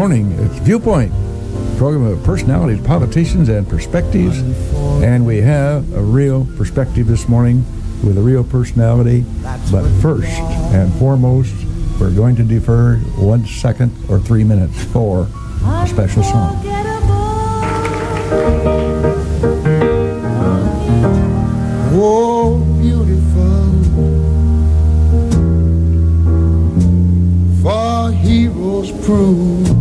morning. It's Viewpoint, program of personalities, politicians, and perspectives. And we have a real perspective this morning with a real personality. But first and foremost, we're going to defer 1 second or 3 minutes for a special song. Oh, beautiful, for heroes proved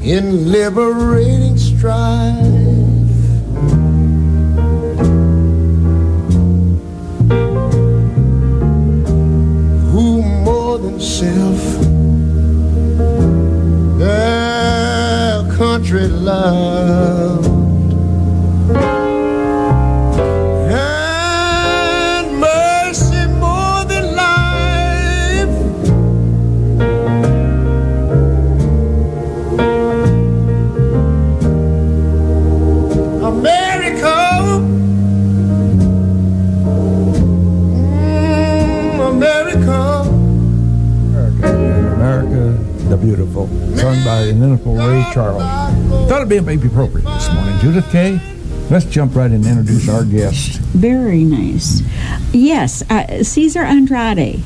in liberating strife, who more than self their country loved. Beautiful, sung by the inimitable Ray Charles. Thought it'd be maybe appropriate this morning. Judith Kay, let's jump right in and introduce our guest. Very nice. Yes, Cesar Andrade,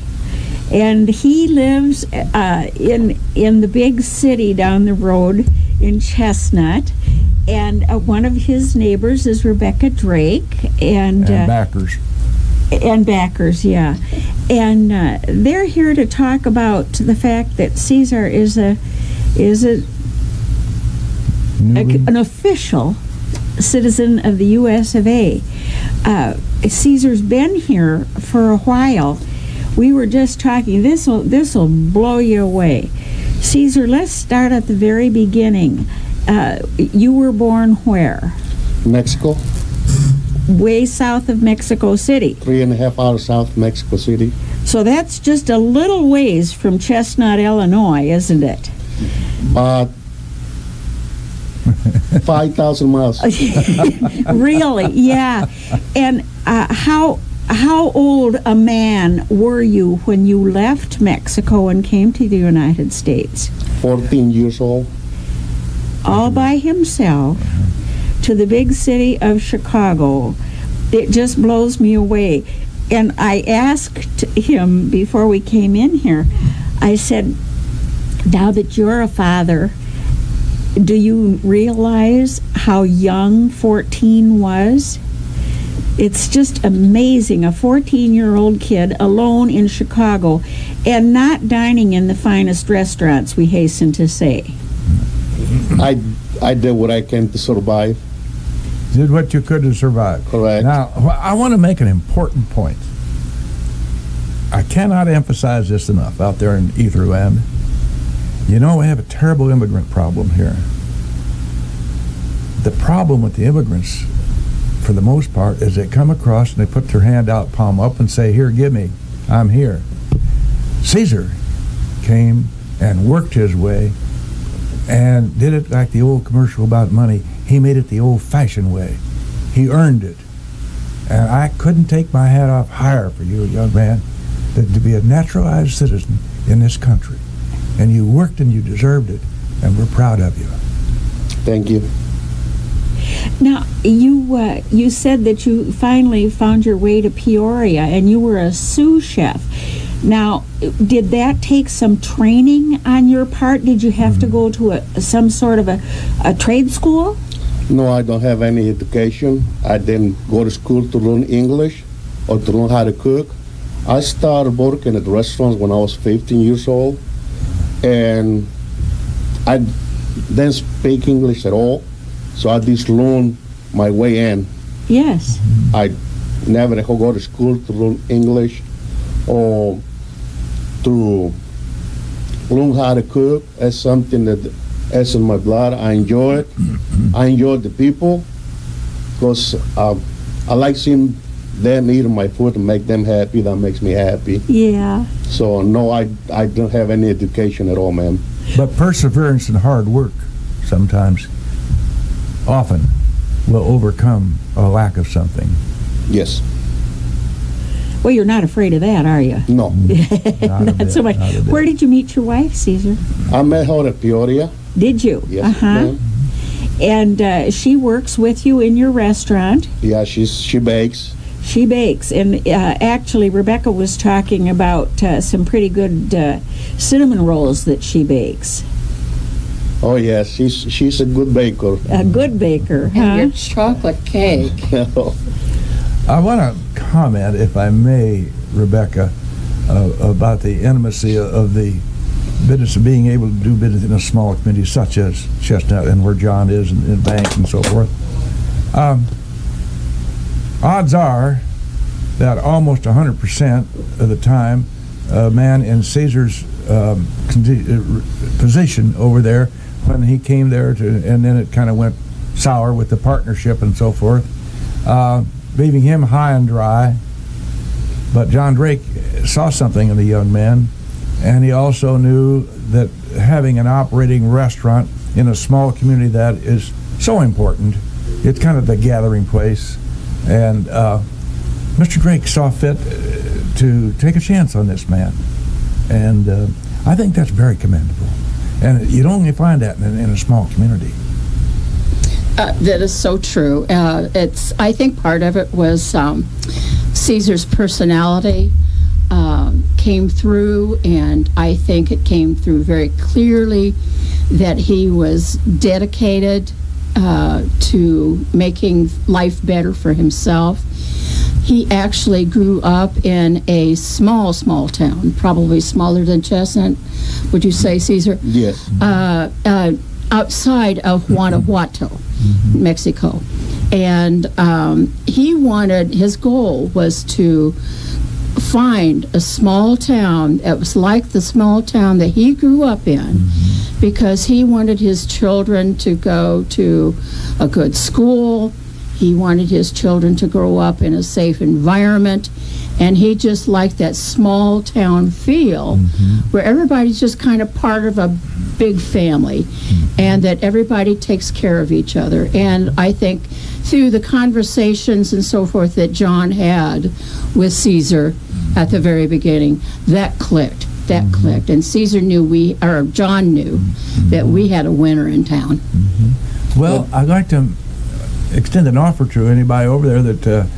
and he lives in the big city down the road in Chestnut, and one of his neighbors is Rebecca Drake, and backers. And backers, yeah. And they're here to talk about the fact that Cesar is an official citizen of the U.S. of A. Cesar's been here for a while. We were just talking. This'll blow you away. Cesar, let's start at the very beginning. You were born where? Mexico. Way south of Mexico City. 3.5 hours south of Mexico City. So that's just a little ways from Chestnut, Illinois, isn't it? 5,000 miles. Really? Yeah. And how old a man were you when you left Mexico and came to the United States? 14 years old. All by himself to the big city of Chicago. It just blows me away. And I asked him before we came in here, I said, now that you're a father, do you realize how young 14 was? It's just amazing, a 14-year-old kid alone in Chicago and not dining in the finest restaurants, we hasten to say. I did what I can to survive. Did what you could to survive. Correct. Now, I want to make an important point. I cannot emphasize this enough out there in Etherland. You know, we have a terrible immigrant problem here. The problem with the immigrants, for the most part, is they come across and they put their hand out, palm up, and say, here, give me, I'm here. Cesar came and worked his way and did it like the old commercial about money. He made it the old-fashioned way. He earned it. And I couldn't take my hat off higher for you, young man, than to be a naturalized citizen in this country. And you worked and you deserved it, and we're proud of you. Thank you. Now, you said that you finally found your way to Peoria, and you were a sous chef. Now, did that take some training on your part? Did you have to go to some sort of a trade school? No, I don't have any education. I didn't go to school to learn English or to learn how to cook. I started working at restaurants when I was 15 years old, and I didn't speak English at all, so I just learned my way in. Yes. I never go to school to learn English or to learn how to cook. That's something that is in my blood. I enjoy it. I enjoy the people because I like seeing them eating my food and make them happy. That makes me happy. Yeah. So no, I don't have any education at all, ma'am. But perseverance and hard work sometimes, often, will overcome a lack of something. Yes. Well, you're not afraid of that, are you? No. Not so much. not a bit. Where did you meet your wife, Cesar? I met her at Peoria. Did you? Yes, ma'am. And she works with you in your restaurant. Yeah, she bakes. She bakes. And actually, Rebecca was talking about some pretty good cinnamon rolls that she bakes. Oh, yes, she's a good baker. A good baker, huh? And your chocolate cake. I want to comment, if I may, Rebecca, about the intimacy of the business of being able to do business in a small community such as Chestnut and where John is and Banks and so forth. Odds are that almost 100% of the time, a man in Cesar's position over there, when he came there and then it kind of went sour with the partnership and so forth, leaving him high and dry. But John Drake saw something in the young man, and he also knew that having an operating restaurant in a small community that is so important, it's kind of the gathering place. And Mr. Drake saw fit to take a chance on this man. And I think that's very commendable. And you don't only find that in a small community. That is so true. I think part of it was Cesar's personality came through, and I think it came through very clearly that he was dedicated to making life better for himself. He actually grew up in a small town, probably smaller than Chestnut. Would you say, Cesar? Yes. Outside of Guanajuato, Mexico. And his goal was to find a small town that was like the small town that he grew up in, because he wanted his children to go to a good school. He wanted his children to grow up in a safe environment, and he just liked that small town feel where everybody's just kind of part of a big family, and that everybody takes care of each other. And I think through the conversations and so forth that John had with Cesar at the very beginning, that clicked. And Cesar knew John knew that we had a winner in town. Well, I'd like to extend an offer to anybody over there that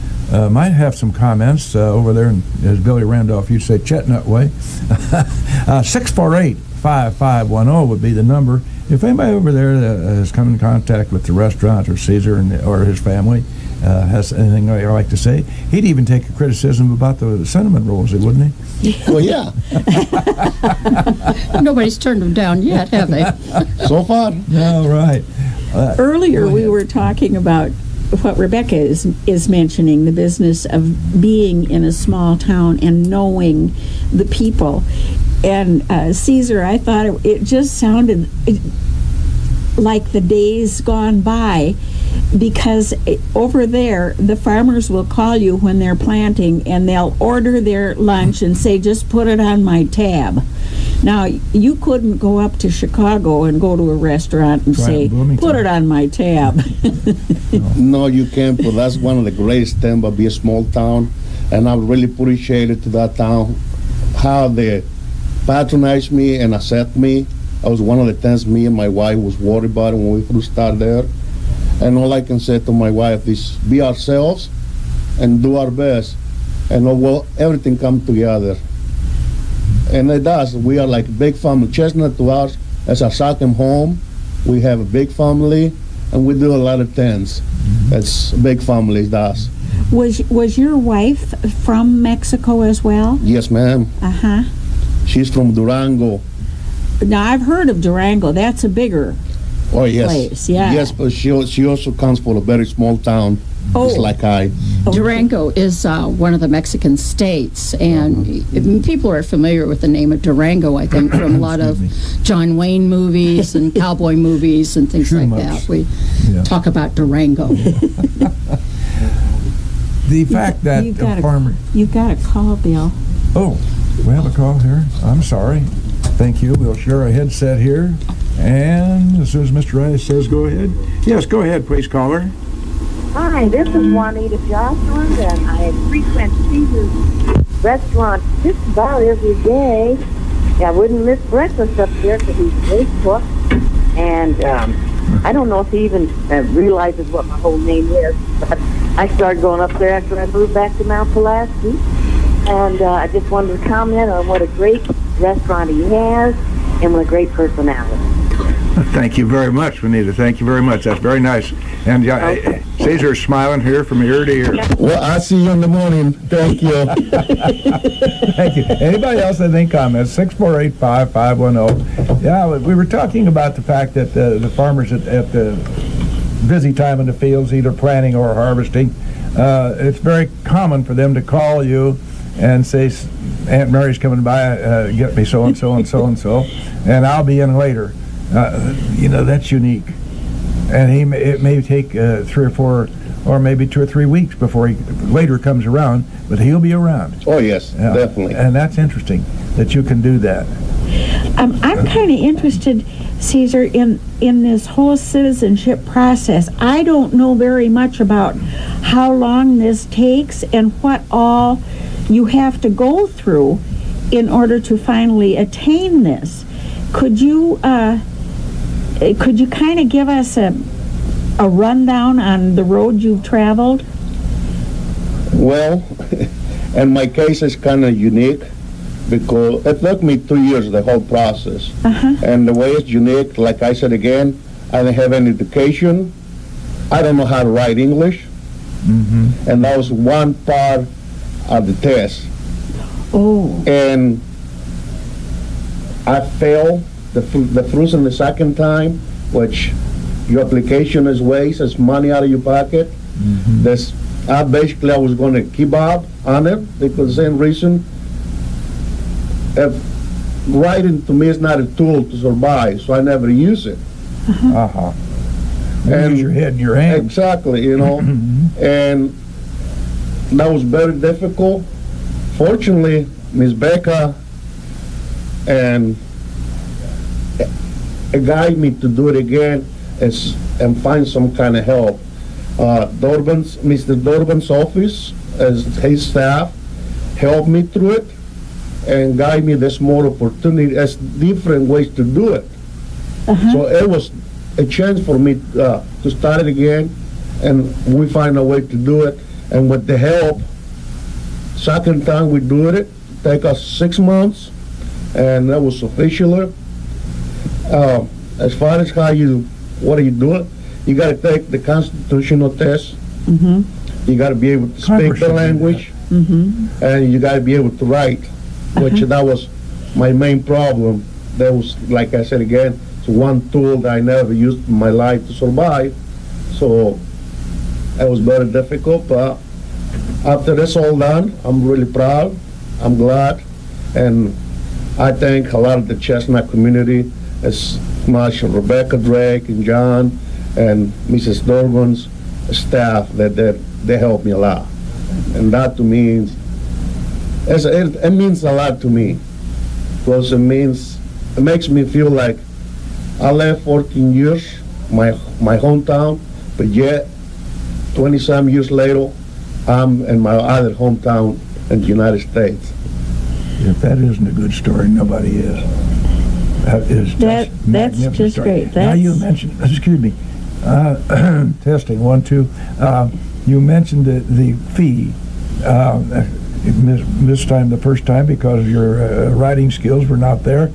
might have some comments over there, and as Billy Randolph used to say, Chestnut way. 648-5510 would be the number. If anybody over there has come in contact with the restaurant or Cesar or his family has anything they'd like to say, he'd even take a criticism about the cinnamon rolls, wouldn't he? Well, yeah. Nobody's turned them down yet, have they? So far. All right. Earlier we were talking about what Rebecca is mentioning, the business of being in a small town and knowing the people. And Cesar, I thought it just sounded like the days gone by, because over there the farmers will call you when they're planting and they'll order their lunch and say, just put it on my tab. Now, you couldn't go up to Chicago and go to a restaurant and say, put it on my tab. No, you can't, but that's one of the greatest things about being a small town. And I really appreciate it to that town, how they patronized me and accept me. That was one of the things me and my wife was worried about when we first started there. And all I can say to my wife is be ourselves and do our best, and everything comes together. And it does. We are like a big family. Chestnut to us as our second home. We have a big family, and we do a lot of things. That's a big family, does. Was your wife from Mexico as well? Yes, ma'am. Uh-huh. She's from Durango. Now, I've heard of Durango. That's a bigger place, yeah. Yes, but she also comes from a very small town, just like I. Durango is one of the Mexican states, and people are familiar with the name of Durango, I think, from a lot of John Wayne movies and cowboy movies and things like that. We talk about Durango. The fact that You've got a call, Bill. Oh, we have a call here. I'm sorry. Thank you. We'll share a headset here. And as soon as Mr. Rice says go ahead. Yes, go ahead, please, caller. Hi, this is Juanita Jocelyn, and I frequent Cesar's restaurant just about every day. I wouldn't miss breakfast up there because he's a great cook. And I don't know if he even realizes what my whole name is, but I started going up there after I moved back to Mount Pulaski. And I just wanted to comment on what a great restaurant he has and what a great personality. Thank you very much, Juanita. Thank you very much. That's very nice. And Cesar's smiling here from ear to ear. Well, I'll see you in the morning. Thank you. Thank you. Anybody else have any comments? 648-5510. Yeah, we were talking about the fact that the farmers at the busy time in the fields, either planting or harvesting, it's very common for them to call you and say, Aunt Mary's coming by, get me so-and-so and so-and-so, and I'll be in later. That's unique. And it may take 3 or 4 or maybe 2 or 3 weeks before he later comes around, but he'll be around. Oh, yes, definitely. And that's interesting that you can do that. I'm kind of interested, Cesar, in this whole citizenship process. I don't know very much about how long this takes and what all you have to go through in order to finally attain this. Could you kind of give us a rundown on the road you've traveled? Well, in my case, it's kind of unique because it took me 2 years, the whole process. And the way it's unique, like I said again, I didn't have any education. I don't know how to write English. And that was one part of the test. Oh. And I failed the first and the second time, which your application is waste, it's money out of your pocket. I was going to keep up on it because the same reason. Writing to me is not a tool to survive, so I never use it. And use your head and your hands. Exactly, and that was very difficult. Fortunately, Miss Becca and guide me to do it again and find some kind of help. Mr. Durbin's office, as his staff, helped me through it and guide me this more opportunity as different ways to do it. So it was a chance for me to start it again, and we find a way to do it. And with the help, second time we do it, take us 6 months, and that was officially. As far as what are you doing? You got to take the constitutional test. You got to be able to speak the language, and you got to be able to write, which that was my main problem. That was, like I said again, it's one tool that I never used in my life to survive. So it was very difficult, but after this all done, I'm really proud. I'm glad, and I thank a lot of the Chestnut community, as much Rebecca Drake and John and Mrs. Durbin's staff that they helped me a lot, and that to me it means a lot to me because it makes me feel like I lived 14 years my hometown, but yet 20-some years later I'm in my other hometown in the United States. If that isn't a good story, nobody is. That is that's just story. great. Now you mentioned, excuse me, testing 1 2. You mentioned the fee. This time, the first time, because your writing skills were not there.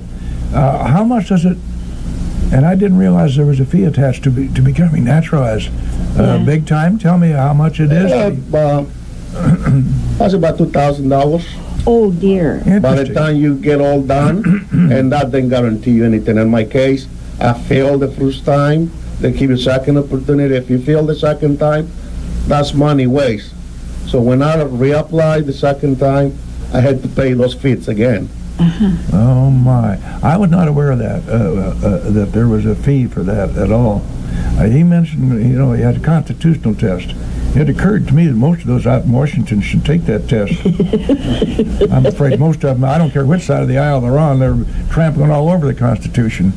How much does it? And I didn't realize there was a fee attached to becoming naturalized. Big time. Tell me how much it is. That's about $2,000. Oh dear. By the time you get all done, and that didn't guarantee you anything. In my case, I failed the first time. They give you a second opportunity. If you fail the second time, that's money waste. So when I reapplied the second time, I had to pay those fees again. Oh my! I was not aware of that. That there was a fee for that at all. He mentioned, he had a constitutional test. It occurred to me that most of those out in Washington should take that test. I'm afraid most of them, I don't care which side of the aisle they're on, they're trampling all over the Constitution.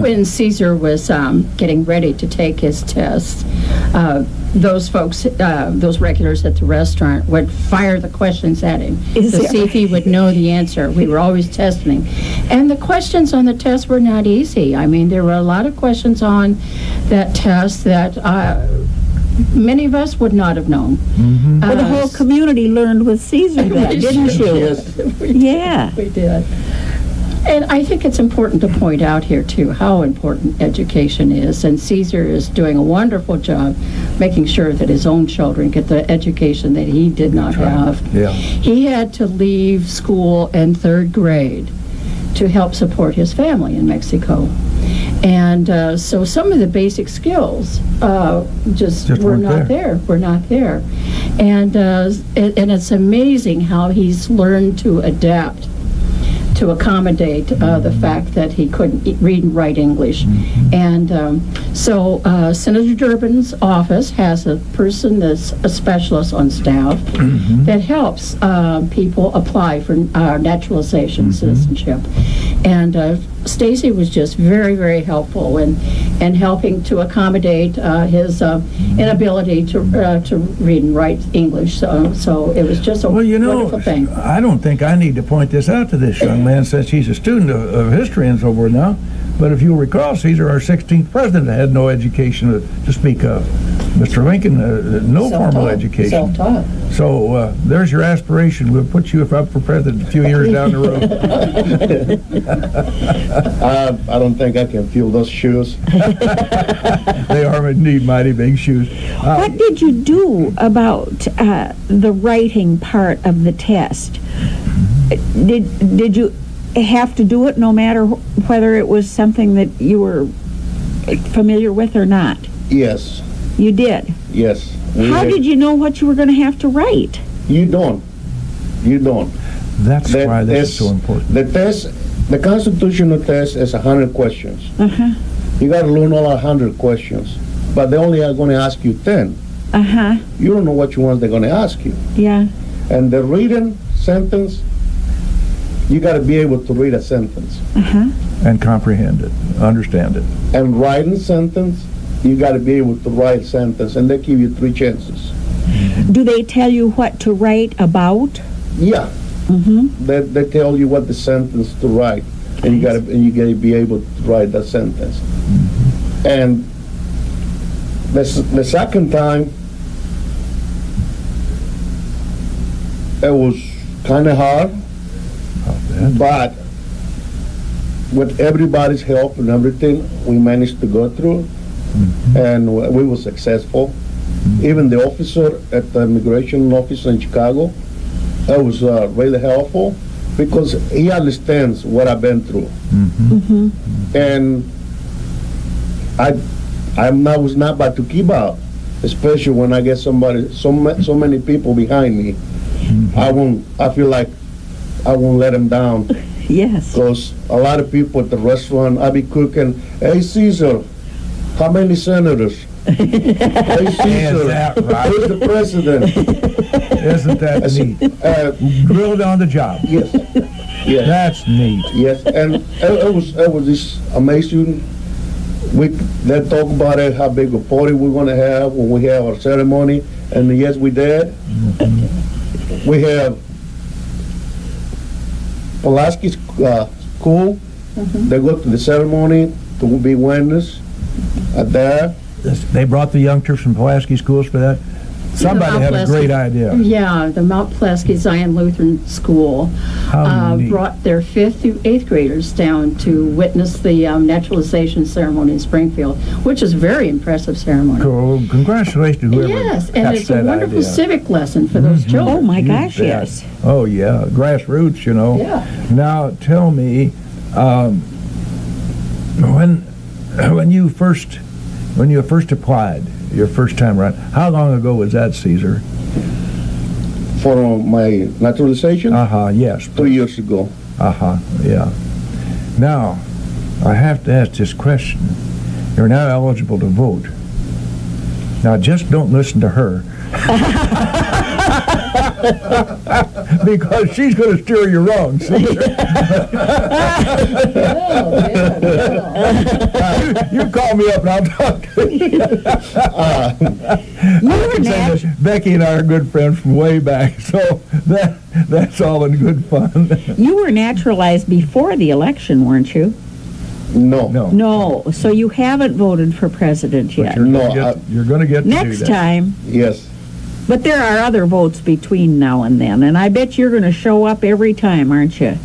When Cesar was getting ready to take his test, those folks, those regulars at the restaurant would fire the questions at him to see if he would know the answer. We were always testing him. And the questions on the test were not easy. I mean, there were a lot of questions on that test that many of us would not have known. Mm-hmm. Well, the whole community learned with Cesar that, didn't you? Yes. Yeah. We did. And I think it's important to point out here, too, how important education is. And Cesar is doing a wonderful job making sure that his own children get the education that he did not have. Yeah. He had to leave school in 3rd grade to help support his family in Mexico. And so some of the basic skills just were not there. Were not there. And it's amazing how he's learned to adapt to accommodate the fact that he couldn't read and write English. And so Senator Durbin's office has a person that's a specialist on staff that helps people apply for naturalization citizenship. And Stacy was just very, very helpful in helping to accommodate his inability to read and write English. So it was just a wonderful thing. I don't think I need to point this out to this young man since he's a student of history and so forth now. But if you'll recall, Cesar, our 16th president, had no education to speak of. Mr. Lincoln, no formal education. Self-taught. So there's your aspiration. We'll put you up for president a few years down the road. I don't think I can fill those shoes. They are indeed mighty big shoes. What did you do about the writing part of the test? Did you have to do it no matter whether it was something that you were familiar with or not? Yes. You did? Yes. How did you know what you were going to have to write? You don't. That's why this is so important. The test, the constitutional test is 100 questions. Uh-huh. You got to learn all 100 questions, but they only are going to ask you 10. Uh-huh. You don't know which ones they're going to ask you. Yeah. And the reading sentence, you got to be able to read a sentence. Uh-huh. And comprehend it, understand it. And writing sentence, you got to be able to write sentence, and they give you 3 chances. Do they tell you what to write about? Yeah. Mm-hmm. They tell you what the sentence to write, and you got to be able to write that sentence. And the second time, it was kind of hard, but with everybody's help and everything, we managed to go through, and we were successful. Even the officer at the immigration office in Chicago, that was really helpful because he understands what I've been through. And I was not about to keep up, especially when I get so many people behind me. I feel like I won't let them down. Yes. Because a lot of people at the restaurant, I be cooking, hey Cesar, how many senators? Hey Cesar, that right? who's the president? Isn't that neat? Grilled on the job. Yes. Yes. That's neat. Yes, and it was just amazing. They talk about it, how big a party we're going to have when we have our ceremony, and yes, we did. We have Pulaski School. They go to the ceremony to be witness there. They brought the youngsters from Pulaski schools for that. Somebody had a great idea. Yeah, the Mount Pulaski Zion Lutheran School brought their 5th through 8th graders down to witness the naturalization ceremony in Springfield, which is a very impressive ceremony. Cool. Congratulations to whoever. Yes, and hatched it's a that wonderful idea. civic lesson for those children. Oh my gosh, bet. yes. Oh yeah, grassroots, you know. Yeah. Now tell me, when you first applied, your first time around, how long ago was that, Cesar? For my naturalization? Yes. 2 years ago. Yeah. Now, I have to ask this question. You're now eligible to vote. Now, just don't listen to her. Because she's going to steer you wrong. You call me up and I'll talk to you. Becky and I are good friends from way back, so that's all in good fun. You were naturalized before the election, weren't you? No. No, so you haven't voted for president yet. You're going to get to Next do that. time. Yes. But there are other votes between now and then, and I bet you're going to show up every time, aren't you?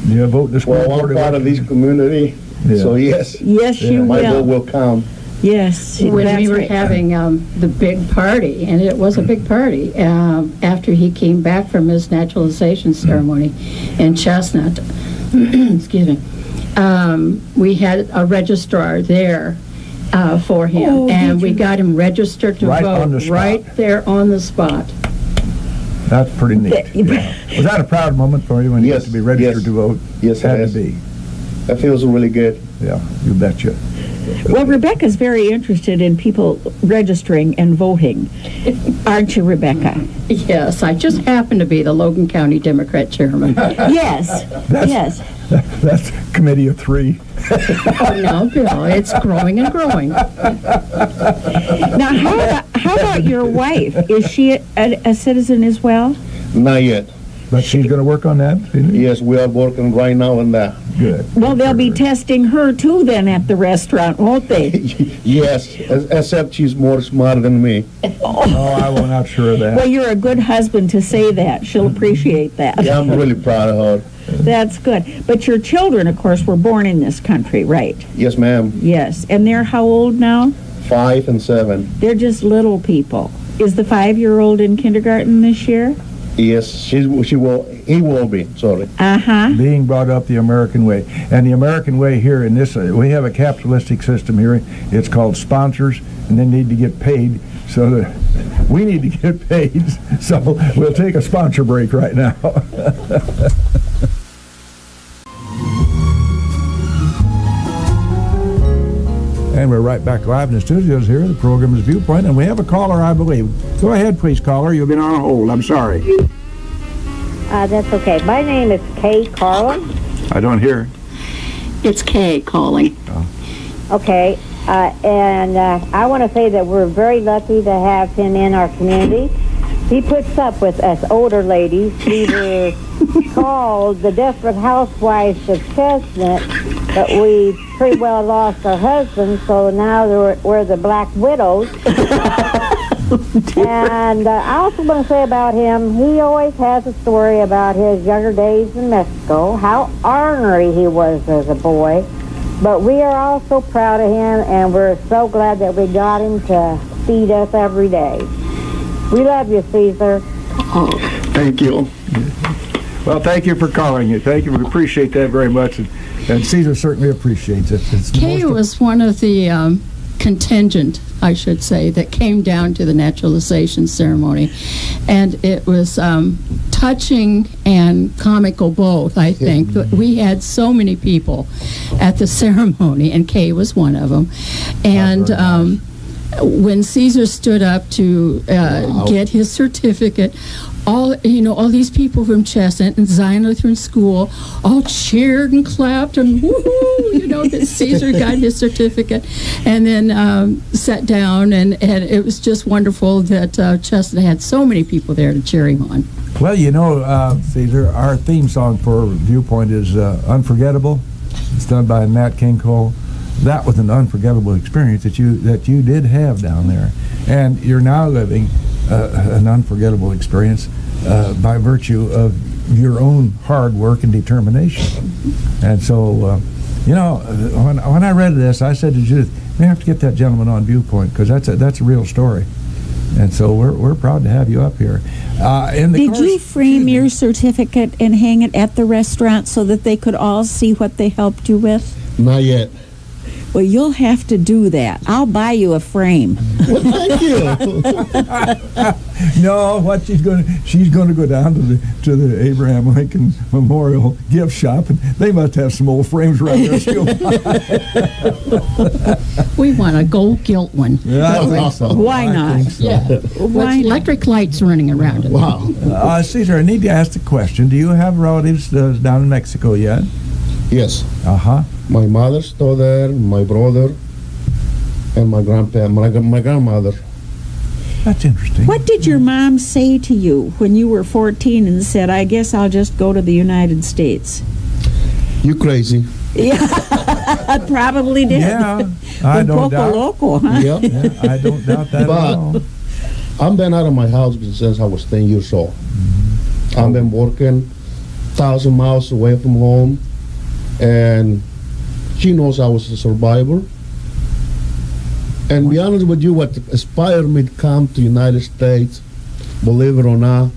Yeah, vote in the school Well, board I'm part of election. this community, so yes. Yes, you My vote will. will count. Yes, When that's we were right. having the big party, and it was a big party, after he came back from his naturalization ceremony in Chestnut, excuse me, we had a registrar there for him, Oh, and did we you? got him registered to Right vote on the spot. right there on the spot. That's pretty neat. Yeah. Was that a proud moment for you when you Yes, got to be registered yes. to vote? Yes, Had it to is. be. That feels really good. Yeah, you betcha. Well, Rebecca's very interested in people registering and voting. Aren't you, Rebecca? Yes, I just happen to be the Logan County Democrat chairman. Yes, yes. That's committee of 3. Oh, no, Bill, it's growing and growing. Now, how about your wife? Is she a citizen as well? Not yet. But she's going to work on that? Yes, we are working right now on that. Good. Well, they'll be testing her too then at the restaurant, won't they? Yes, except she's more smart than me. Oh, I was not sure of that. Well, you're a good husband to say that. She'll appreciate that. Yeah, I'm really proud of her. That's good. But your children, of course, were born in this country, right? Yes, ma'am. Yes. And they're how old now? 5 and 7. They're just little people. Is the 5-year-old in kindergarten this year? Yes, he will be, sorry. Uh-huh. Being brought up the American way. And the American way here in this, we have a capitalistic system here. It's called sponsors, and they need to get paid. So that we need to get paid. So we'll take a sponsor break right now. And we're right back live in the studios here. The program is Viewpoint, and we have a caller, I believe. Go ahead, please, caller. You've been on hold. I'm sorry. That's okay. My name is Kay Carlin. I don't hear. It's Kay calling. Okay, and I want to say that we're very lucky to have him in our community. He puts up with us older ladies. We were called the Desperate Housewives of Chestnut, but we pretty well lost our husbands, so now we're the Black Widows. And I also want to say about him, he always has a story about his younger days in Mexico, how ornery he was as a boy. But we are all so proud of him, and we're so glad that we got him to feed us every day. We love you, Cesar. Oh, thank you. Well, thank you for calling you. Thank you. We appreciate that very much. And Cesar certainly appreciates it. It's the Kay most- was one of the contingent, I should say, that came down to the naturalization ceremony. And it was touching and comical both, I think. We had so many people at the ceremony, and Kay was one of them. And when Cesar stood up to get his certificate, all these people from Chestnut and Zion Lutheran School all cheered and clapped and woohoo, that Cesar got his certificate, and then sat down, and it was just wonderful that Chestnut had so many people there to cheer him on. Well, Cesar, our theme song for Viewpoint is Unforgettable. It's done by Nat King Cole. That was an unforgettable experience that you did have down there, and you're now living an unforgettable experience by virtue of your own hard work and determination. And so, when I read this, I said to Judith, we have to get that gentleman on Viewpoint because that's a real story. And so we're proud to have you up here. Did you frame your certificate and hang it at the restaurant so that they could all see what they helped you with? Not yet. Well, you'll have to do that. I'll buy you a frame. Well, thank you. No, what she's going to go down to the Abraham Lincoln Memorial gift shop, and they must have some old frames right there. She'll buy. We want a gold gilt one. Yeah, I think so. Why I not? think so. Yeah. Why With electric lights running around it. Wow. Cesar, I need to ask the question. Do you have relatives down in Mexico yet? Yes. Uh-huh. My mother's still there, my brother, and my grandmother. That's interesting. What did your mom say to you when you were 14 and said, I guess I'll just go to the United States? You crazy. Yeah, I probably did. Yeah, I Un don't poco doubt. loco, huh? Yep. Yeah, I don't doubt that But- at all. I've been out of my house since I was 10 years old. I've been working 1,000 miles away from home, and she knows I was a survivor. And to be honest with you, what inspired me to come to the United States, believe it or not,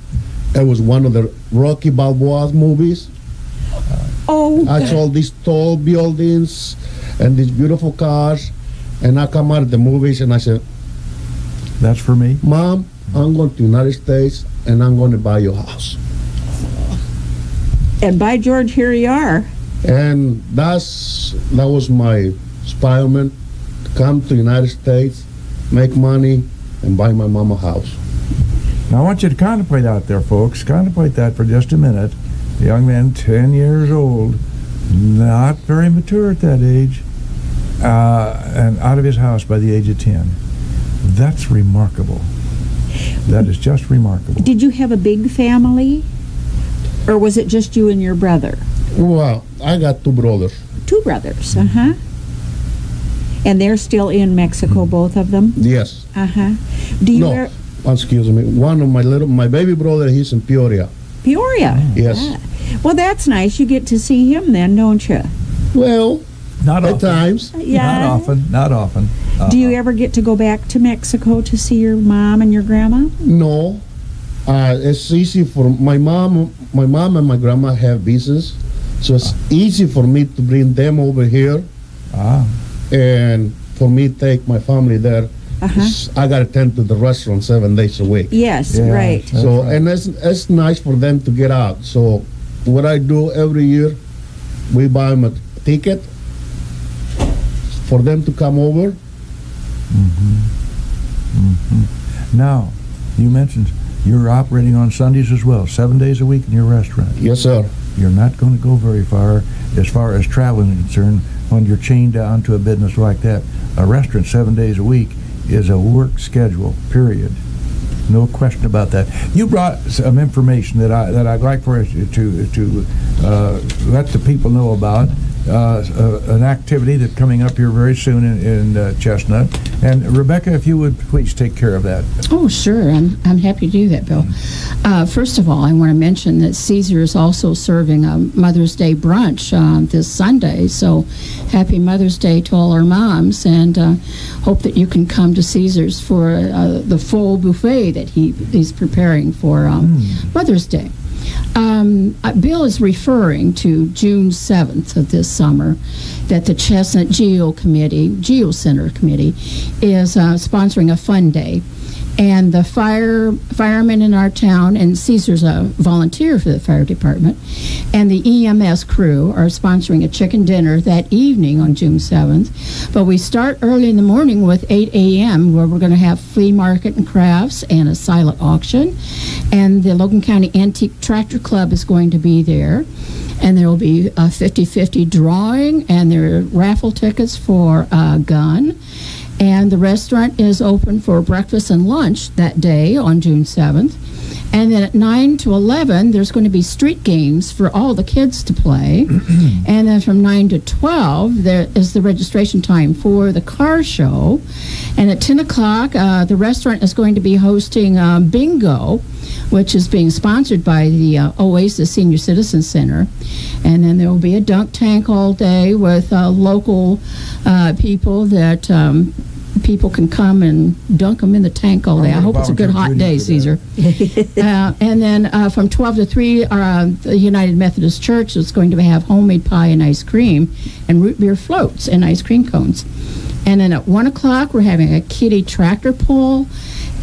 it was one of the Rocky Balboa movies. Oh, I saw these tall buildings and these beautiful cars, and I come out of the movies and I said, That's for me. Mom, I'm going to the United States and I'm going to buy your house. and by George, here you are. And that was my inspiration to come to the United States, make money, and buy my mama a house. Now, I want you to contemplate out there, folks. Contemplate that for just a minute. A young man, 10 years old, not very mature at that age, and out of his house by the age of 10. That's remarkable. That is just remarkable. Did you have a big family? Or was it just you and your brother? Well, I got two brothers. Two brothers, uh-huh. And they're still in Mexico, both of them? Yes. Uh-huh. Do you No, excuse me. One of my baby brother, he's in Peoria. Peoria? Yes. Ah. Well, that's nice. You get to see him then, don't you? Well, Not at often. times. Yeah. Not often. Not often. Do you ever get to go back to Mexico to see your mom and your grandma? No. It's easy for my mom. My mom and my grandma have visas, so it's easy for me to bring them over here, and for me to take my family there. Uh-huh. I got to tend to the restaurant 7 days a week. Yes, Yeah. right. That's So right. and it's nice for them to get out. So what I do every year, we buy them a ticket for them to come over. Now, you mentioned you're operating on Sundays as well, 7 days a week in your restaurant. Yes, sir. You're not going to go very far as traveling is concerned when you're chained down to a business like that. A restaurant 7 days a week is a work schedule, period. No question about that. You brought some information that I'd like for you to let the people know about. An activity that's coming up here very soon in Chestnut. And Rebecca, if you would please take care of that. Oh, sure. I'm happy to do that, Bill. First of all, I want to mention that Cesar is also serving a Mother's Day brunch this Sunday. So happy Mother's Day to all our moms, and hope that you can come to Cesar's for the full buffet that he's preparing for Mother's Day. Bill is referring to June 7th of this summer that the Chestnut Geo Center Committee is sponsoring a fun day. And the firemen in our town, and Cesar's a volunteer for the fire department, and the EMS crew are sponsoring a chicken dinner that evening on June 7th. But we start early in the morning with 8 a.m. where we're going to have flea market and crafts and a silent auction. And the Logan County Antique Tractor Club is going to be there. And there will be a 50-50 drawing, and there are raffle tickets for a gun. And the restaurant is open for breakfast and lunch that day on June 7th. And then at 9 to 11, there's going to be street games for all the kids to play. And then from 9 to 12, there is the registration time for the car show. And at 10 o'clock, the restaurant is going to be hosting bingo, which is being sponsored by the Oasis Senior Citizen Center. And then there will be a dunk tank all day with local people that people can come and dunk them in the tank all day. I hope it's a good hot day, Cesar. And then from 12 to 3, the United Methodist Church is going to have homemade pie and ice cream and root beer floats and ice cream cones. And then at 1 o'clock, we're having a kiddie tractor pull.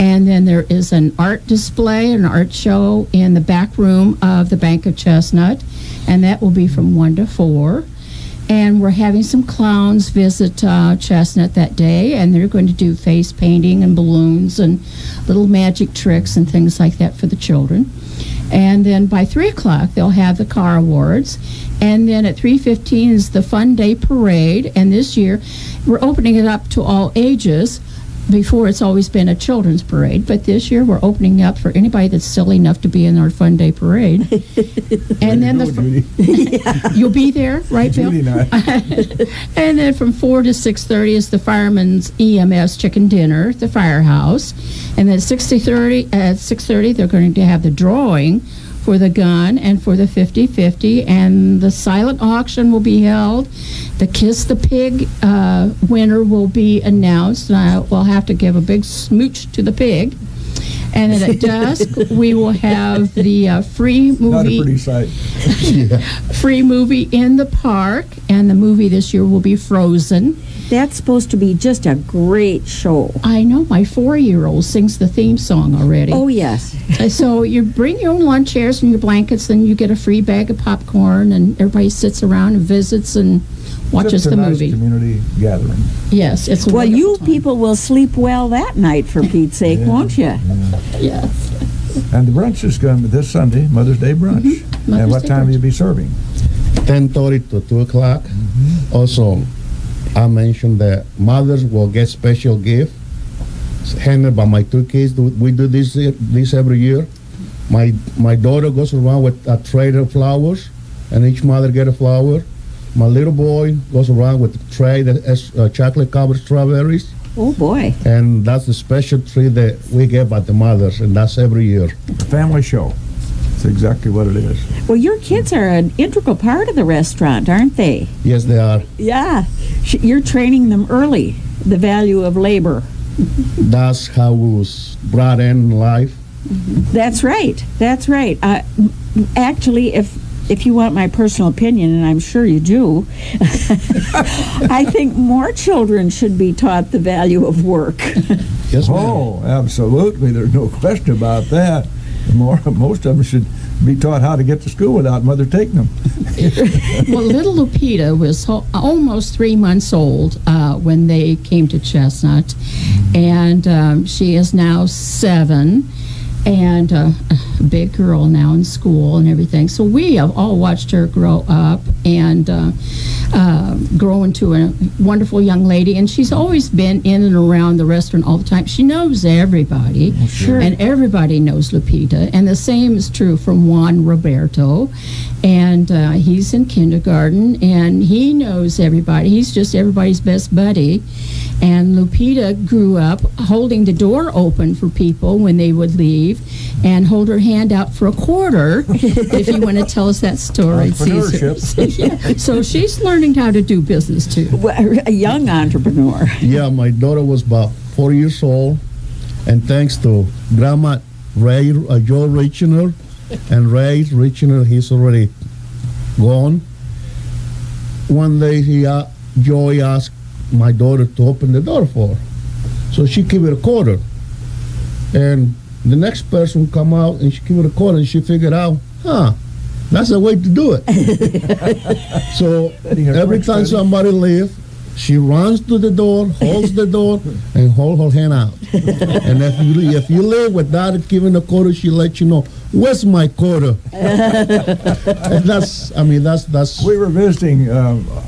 And then there is an art display, an art show in the back room of the Bank of Chestnut. And that will be from 1 to 4. And we're having some clowns visit Chestnut that day, and they're going to do face painting and balloons and little magic tricks and things like that for the children. And then by 3 o'clock, they'll have the car awards. And then at 3:15 is the Fun Day Parade. And this year, we're opening it up to all ages. Before, it's always been a children's parade, but this year we're opening up for anybody that's silly enough to be in our Fun Day Parade. And then you'll be there, right, Bill? Judy and I. And then from 4 to 6:30 is the Fireman's EMS Chicken Dinner at the firehouse. And then at 6:30 they're going to have the drawing for the gun and for the 50-50, and the silent auction will be held. The Kiss the Pig winner will be announced, and we'll have to give a big smooch to the pig. And then at dusk, we will have the free movie. Not a pretty sight. Free movie in the park, and the movie this year will be Frozen. That's supposed to be just a great show. I know, my 4-year-old sings the theme song already. Oh, yes. So you bring your own lawn chairs and your blankets, and you get a free bag of popcorn, and everybody sits around and visits and watches Just the a nice movie. community gathering. Yes, it's a Well, you wonderful time. people will sleep well that night, for Pete's sake, won't you? Yes. And the brunch is going to be this Sunday, Mother's Day brunch. Mother's And what Day time brunch. will you be serving? 10:30 to 2 o'clock. Also, I mentioned that mothers will get special gift handed by my 2 kids. We do this every year. My daughter goes around with a tray of flowers, and each mother get a flower. My little boy goes around with a tray that has chocolate-covered strawberries, Oh, boy. and that's the special treat that we get by the mothers, and that's every year. A family show. That's exactly what it is. Well, your kids are an integral part of the restaurant, aren't they? Yes, they are. Yeah. You're training them early, the value of labor. That's how we was brought in life. That's right. That's right. Actually, if you want my personal opinion, and I'm sure you do, I think more children should be taught the value of work. Yes, ma'am. Oh, absolutely. There's no question about that. Most of them should be taught how to get to school without mother taking them. Well, little Lupita was almost 3 months old when they came to Chestnut, and she is now 7, and a big girl now in school and everything. So we have all watched her grow up and grow into a wonderful young lady, and she's always been in and around the restaurant all the time. She knows everybody, Sure. and everybody knows Lupita, and the same is true from Juan Roberto, and he's in kindergarten, and he knows everybody. He's just everybody's best buddy. And Lupita grew up holding the door open for people when they would leave, and hold her hand out for a quarter, if you want to tell us that story, Cesar. Yeah. So she's learning how to do business too. Well, a young entrepreneur. Yeah, my daughter was about 4 years old, and thanks to Grandma Ray, Joe Richner, and Ray Richner, he's already gone. One day, Joey asked my daughter to open the door for her, so she gave it a quarter, and the next person come out and she gave it a quarter, and she figured out, that's the way to do it. So every time somebody leaves, she runs to the door, holds the door, and hold her hand out. And if you leave without giving a quarter, she lets you know, where's my quarter? And that's. We were visiting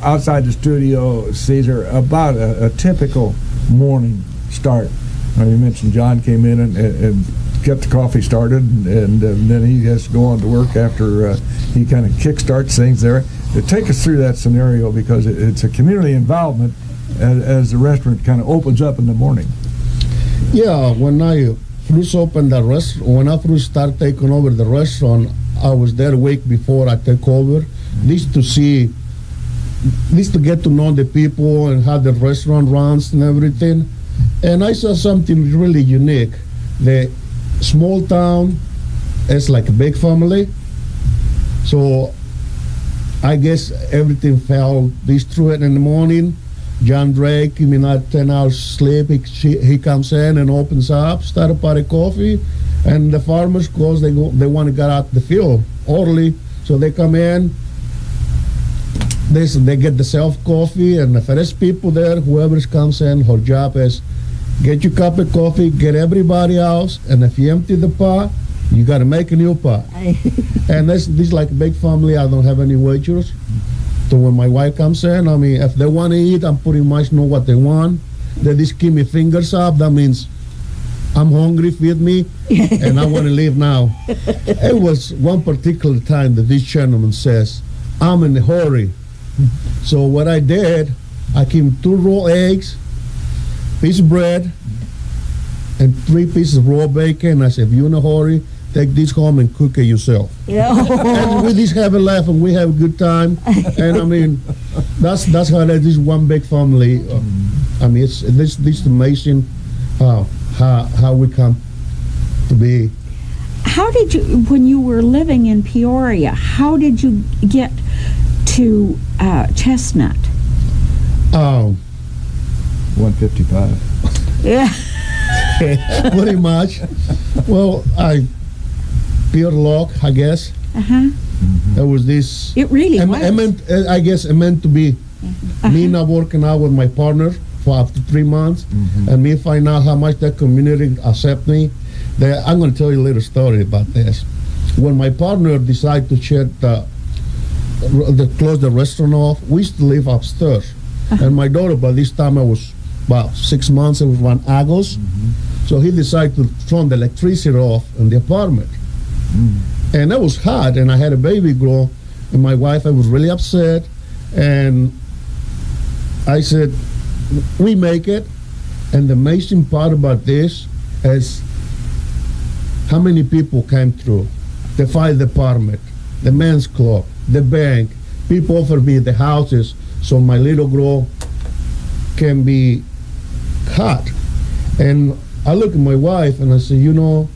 outside the studio, Cesar, about a typical morning start. You mentioned John came in and get the coffee started, and then he has to go on to work after he kind of kickstarts things there. Take us through that scenario, because it's a community involvement as the restaurant kind of opens up in the morning. Yeah, when I first opened the restaurant, when I first started taking over the restaurant, I was there a week before I took over. Just to get to know the people and how the restaurant runs and everything. And I saw something really unique. The small town is like a big family. So I guess everything fell destroyed in the morning. John Drake, give me not 10 hours sleep. He comes in and opens up, start a pot of coffee, and the farmers, cause they want to get out the field early, so they come in. They get the self coffee, and the first people there, whoever comes in, her job is get your cup of coffee, get everybody else, and if you empty the pot, you got to make a new pot. And this is like a big family. I don't have any waiters. So when my wife comes in, I mean, if they want to eat, I'm pretty much know what they want. They just give me fingers up. That means I'm hungry, feed me, and I want to leave now. It was one particular time that this gentleman says, I'm in a hurry. So what I did, I came 2 raw eggs, piece of bread, and 3 pieces of raw bacon. I said, if you're in a hurry, take this home and cook it yourself. And we just have a laugh and we have a good time. And I mean, that's how that is one big family. I mean, it's this amazing how we come to be. How did you, when you were living in Peoria, how did you get to Chestnut? 155. Yeah. Pretty much. Well, I peeled lock, I guess. There was this. It really was. I guess it meant to be me not working out with my partner for after 3 months, and me find out how much that community accept me. I'm going to tell you a little story about this. When my partner decided to close the restaurant off, we used to live upstairs. And my daughter, by this time I was about 6 months, it was around August. So he decided to turn the electricity off in the apartment. And it was hot, and I had a baby girl, and my wife, I was really upset. And I said, we make it. And the amazing part about this is how many people came through. The fire department, the men's club, the bank. People offered me the houses so my little girl can be hot. And I look at my wife and I say, you know,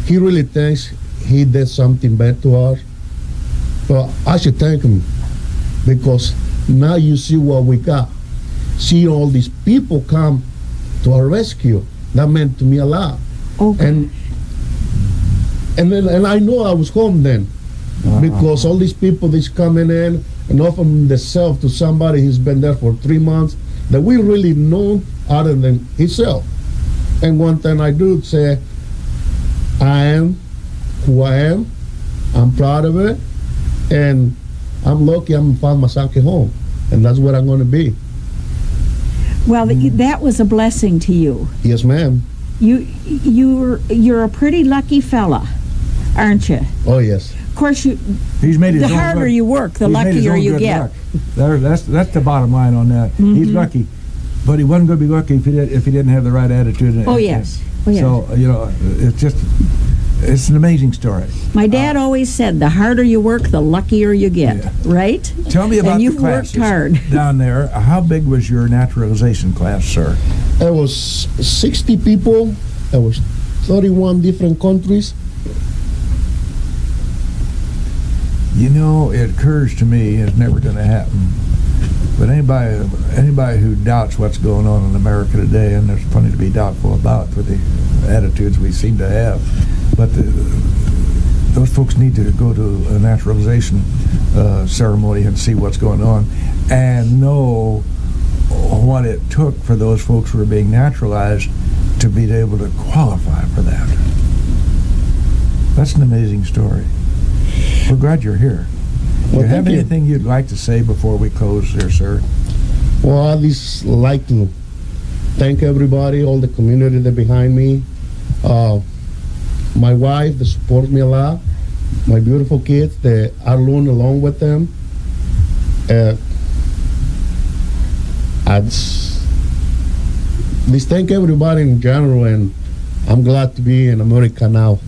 he really thinks he did something bad to us. But I should thank him, because now you see what we got. See all these people come to our rescue. That meant to me a lot. Okay. And I know I was home then, because all these people that's coming in and offering themselves to somebody who's been there for 3 months that we really know other than himself. And one thing I do say, I am who I am. I'm proud of it, and I'm lucky I'm found myself at home, and that's what I'm going to be. Well, that was a blessing to you. Yes, ma'am. You're a pretty lucky fella, aren't you? Oh, yes. Of course, He's made his the own harder luck. you work, the He's made his luckier own you good get. luck. That's the bottom line on that. He's lucky, but he wasn't going to be lucky if he didn't have the right attitude. Oh, yes. Oh, yes. So it's an amazing story. My dad always said, the harder you work, the luckier you get, Yeah. right? Tell me about and the you've classes worked hard. down there. How big was your naturalization class, sir? There was 60 people. There was 31 different countries. You know, it occurs to me it's never going to happen. But anybody who doubts what's going on in America today, and there's plenty to be doubtful about with the attitudes we seem to have, but those folks need to go to a naturalization ceremony and see what's going on and know what it took for those folks who are being naturalized to be able to qualify for that. That's an amazing story. We're glad you're here. Do you have anything you'd like to say before we close there, sir? Well, I just like to thank everybody, all the community that behind me. My wife that supports me a lot. My beautiful kids that I learn along with them. I just thank everybody in general, and I'm glad to be in America now.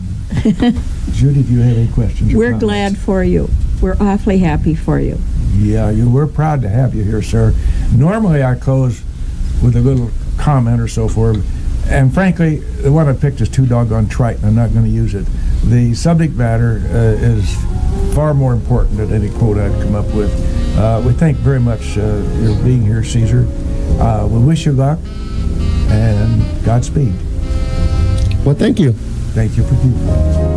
Judy, do you have any questions? We're glad for you. We're awfully happy for you. Yeah, we're proud to have you here, sir. Normally I close with a little comment or so forth. And frankly, the one I picked is too doggone trite, and I'm not going to use it. The subject matter is far more important than any quote I'd come up with. We thank very much your being here, Cesar. We wish you luck and Godspeed. Well, thank you. Thank you for keeping.